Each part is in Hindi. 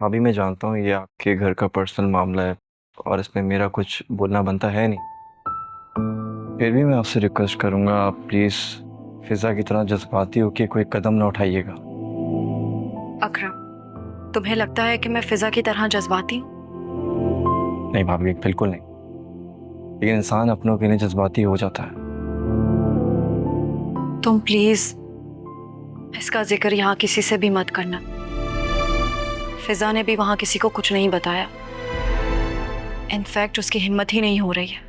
अभी मैं जानता हूँ ये आपके घर का पर्सनल मामला है और इसमें मेरा कुछ बोलना बनता है नहीं। फिर भी मैं आपसे रिक्वेस्ट करूँगा, आप प्लीज़ फिज़ा की तरह जज्बाती होकर कोई कदम ना उठाइएगा। अकरम, तुम्हें लगता है कि मैं फिजा की तरह जज्बाती हूँ? नहीं भाभी, बिल्कुल नहीं। लेकिन इंसान अपनों के लिए जज्बाती हो जाता है। तुम प्लीज इसका जिक्र यहाँ किसी से भी मत करना। फिजा ने भी वहां किसी को कुछ नहीं बताया। इनफैक्ट उसकी हिम्मत ही नहीं हो रही है।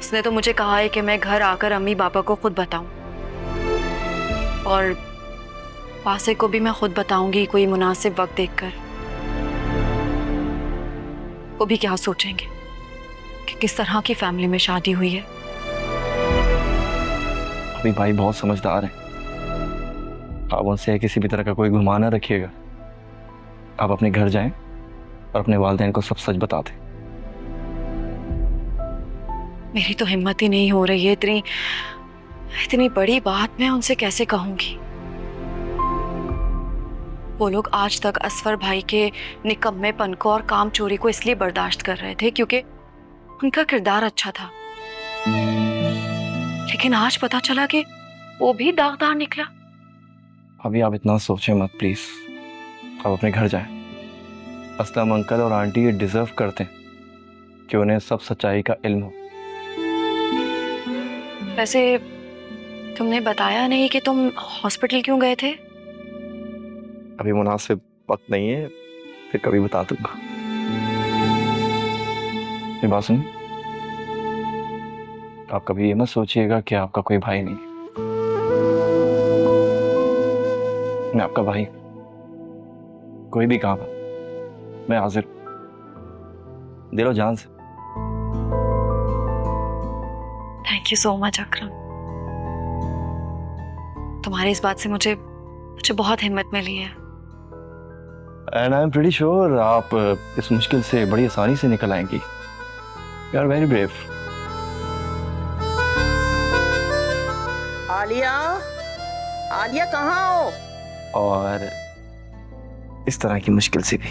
उसने तो मुझे कहा है कि मैं घर आकर अम्मी पापा को खुद बताऊं, और पासे को भी मैं खुद बताऊंगी कोई मुनासिब वक्त देखकर। वो भी क्या सोचेंगे कि किस तरह की फैमिली में शादी हुई है। अभी भाई बहुत समझदार हैं। आप उनसे किसी भी तरह का कोई गुमान ना रखिएगा। आप अपने घर जाएं और अपने वालिदैन को सब सच बता दें। मेरी तो हिम्मत ही नहीं हो रही है। इतनी इतनी बड़ी बात मैं उनसे कैसे कहूंगी। वो लोग आज तक असफर भाई के निकम्मेपन को और काम चोरी को इसलिए बर्दाश्त कर रहे थे क्योंकि उनका किरदार अच्छा था, लेकिन आज पता चला कि वो भी दागदार निकला। अभी आप इतना सोचें मत प्लीज। आप अपने घर जाएं। असलम अंकल और आंटी ये डिजर्व करते हैं कि उन्हें सब सच्चाई का इल्म हो। वैसे तुमने बताया नहीं कि तुम हॉस्पिटल क्यों गए थे? अभी मुनासिब वक्त नहीं है, फिर कभी बता दूंगा। ये बात सुन, आप कभी ये मत सोचिएगा कि आपका कोई भाई नहीं है। मैं आपका भाई, कोई भी काम है मैं हाजिर, दिलो जान से। थैंक यू सो मच अकरम। तुम्हारी इस बात से मुझे मुझे बहुत हिम्मत मिली है। And I am pretty sure आप इस मुश्किल से बड़ी आसानी से निकल आएंगी। You are very brave. Alia, Alia कहाँ हो? और इस तरह की मुश्किल से भी।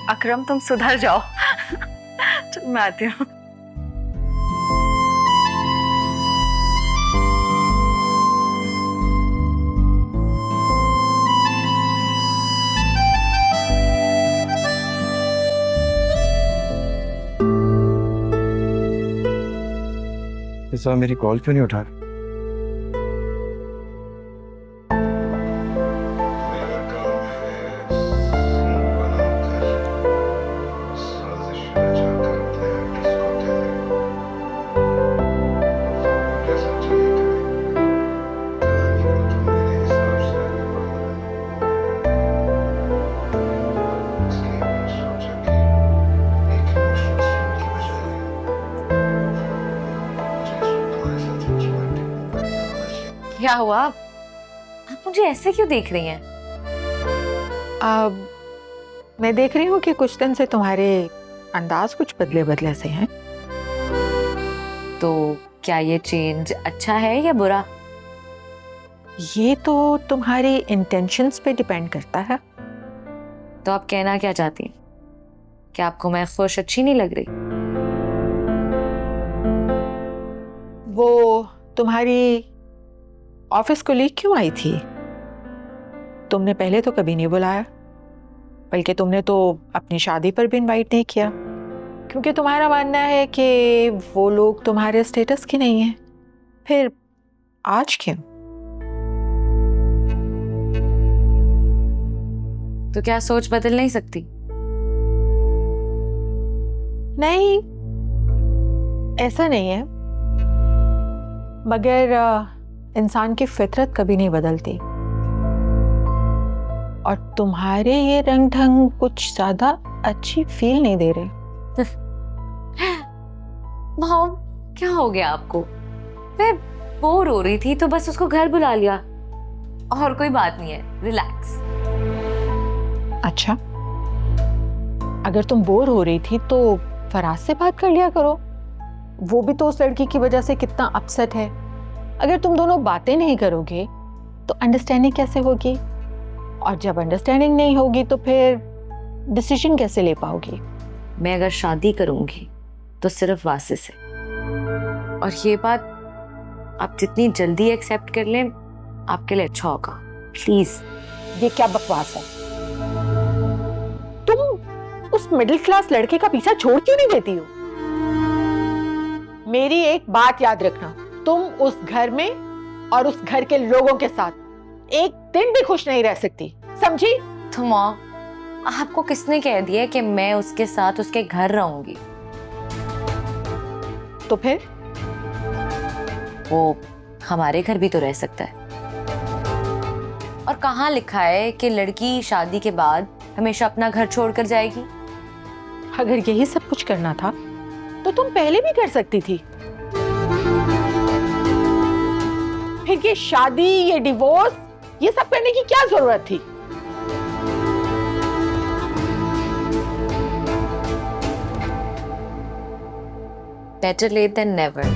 अकरम तुम सुधर जाओ। चल मैं आती हूँ। इस बार मेरी कॉल क्यों नहीं उठा रहे? मेरा काम है सीन बनाकर साजिश रचाकर अपने एक्टर्स को कहना कैसा चलेगा। कहानी को तो मेरे हिसाब से आगे बढ़ाना है। इसलिए मैंने सोचा कि एक इमोशनल सीन की बजाय मुझे तुम्हारे साथ रोमांटिक बनाना चाहिए। क्या हुआ? आप मुझे ऐसे क्यों देख रही हैं? अब मैं देख रही हूँ कि कुछ दिन से तुम्हारे अंदाज कुछ बदले बदले से हैं। तो क्या ये चेंज अच्छा है या बुरा? ये तो तुम्हारी इंटेंशंस पे डिपेंड करता है। तो आप कहना क्या चाहती हैं? क्या आपको मैं खुश अच्छी नहीं लग रही? वो तुम्हारी ऑफिस कोलीग क्यों आई थी? तुमने पहले तो कभी नहीं बुलाया, बल्कि तुमने तो अपनी शादी पर भी इनवाइट नहीं किया, क्योंकि तुम्हारा मानना है कि वो लोग तुम्हारे स्टेटस के नहीं हैं। फिर आज क्यों? तो क्या सोच बदल नहीं सकती? नहीं, ऐसा नहीं है, मगर इंसान की फितरत कभी नहीं बदलती। और तुम्हारे ये रंग ढंग कुछ ज्यादा अच्छी फील नहीं दे रहे। मॉम, क्या हो गया आपको? मैं बोर हो रही थी तो बस उसको घर बुला लिया, और कोई बात नहीं है, रिलैक्स। अच्छा, अगर तुम बोर हो रही थी तो फराज से बात कर लिया करो। वो भी तो उस लड़की की वजह से कितना अपसेट है। अगर तुम दोनों बातें नहीं करोगे तो अंडरस्टैंडिंग कैसे होगी? और जब अंडरस्टैंडिंग नहीं होगी तो फिर डिसीजन कैसे ले पाओगी? मैं अगर शादी करूंगी तो सिर्फ वासे से, और ये बात आप जितनी जल्दी एक्सेप्ट कर लें आपके लिए अच्छा होगा। प्लीज। ये क्या बकवास है? तुम उस मिडिल क्लास लड़के का पीछा छोड़ क्यों नहीं देती हो? मेरी एक बात याद रखना, तुम उस घर में और उस घर के लोगों के साथ एक दिन भी खुश नहीं रह सकती, समझी? तो माँ, आपको किसने कह दिया कि मैं उसके साथ उसके घर रहूंगी? तो फिर वो हमारे घर भी तो रह सकता है। और कहाँ लिखा है कि लड़की शादी के बाद हमेशा अपना घर छोड़कर जाएगी? अगर यही सब कुछ करना था तो तुम पहले भी कर सकती थी। फिर ये शादी, ये डिवोर्स, ये सब करने की क्या जरूरत थी? Better late than never.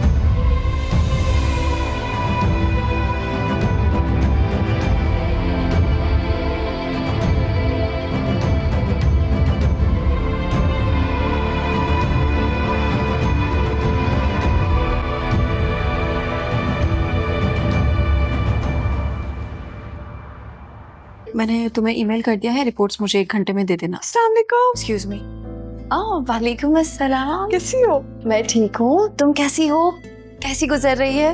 मैंने तुम्हें ईमेल कर दिया है, रिपोर्ट्स मुझे 1 घंटे में दे देना। अस्सलाम वालेकुम। Excuse me. वालेकुम अस्सलाम। कैसी हो? मैं ठीक हूँ, तुम कैसी हो? कैसी गुजर रही है?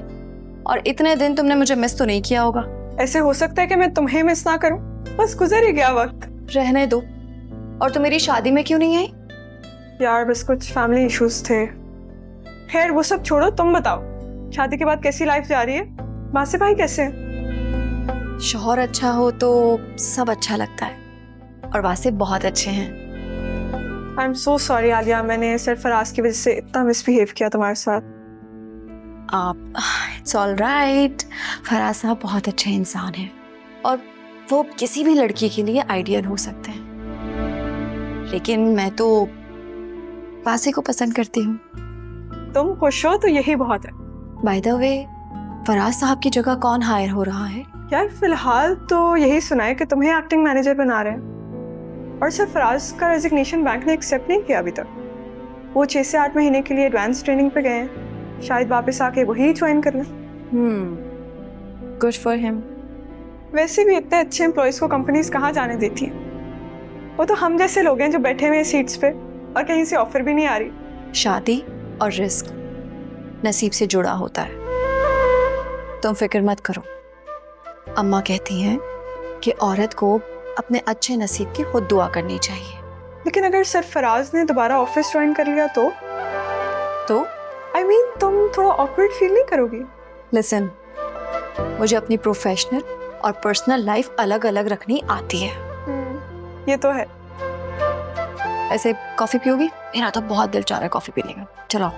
और इतने दिन तुमने मुझे मिस तो नहीं किया होगा। ऐसे हो सकता है कि मैं तुम्हें मिस ना करूं, बस गुजर ही गया वक्त। रहने दो। और तुम मेरी शादी में क्यों नहीं आई? यार बस कुछ फैमिली इश्यूज थे। खैर वो सब छोड़ो, तुम बताओ शादी के बाद कैसी लाइफ जा रही है? बासे भाई कैसे हैं? शौहर अच्छा हो तो सब अच्छा लगता है, और वासे बहुत अच्छे हैं। I am so sorry Alia, मैंने सिर्फ फराज की वजह से इतना मिसबिहेव किया तुम्हारे साथ। आप इट्स ऑल राइट। फराज साहब बहुत अच्छे इंसान हैं, और वो किसी भी लड़की के लिए आइडियल हो सकते हैं, लेकिन मैं तो वासे को पसंद करती हूँ। तुम खुश हो तो यही बहुत है। बाय द वे, फराज साहब की जगह कौन हायर हो रहा है? यार फिलहाल तो यही सुना है कि तुम्हें एक्टिंग मैनेजर बना रहे हैं, और सर फराज का रेजिग्नेशन बैंक ने एक्सेप्ट नहीं किया अभी तक। वो 6 से 8 महीने के लिए एडवांस ट्रेनिंग पे गए हैं, शायद वापस आके वही ज्वाइन कर लें। Good for him. वैसे भी इतने अच्छे एम्प्लॉयज को कंपनीज कहाँ जाने देती हैं? वो तो हम जैसे लोग हैं जो बैठे हुए हैं सीट्स पे और कहीं से ऑफर भी नहीं आ रही। शादी और रिस्क नसीब से जुड़ा होता है, तुम फिक्र मत करो। अम्मा कहती हैं कि औरत को अपने अच्छे नसीब की खुद दुआ करनी चाहिए। लेकिन अगर सर फराज ने दोबारा ऑफिस ज्वाइन कर लिया तो आई मीन तुम थोड़ा ऑकवर्ड फील नहीं करोगी? लिसन, मुझे अपनी प्रोफेशनल और पर्सनल लाइफ अलग अलग रखनी आती है। ये तो है। ऐसे कॉफी पियोगी? मेरा तो बहुत दिल चाह रहा है कॉफी पीने का। चलो।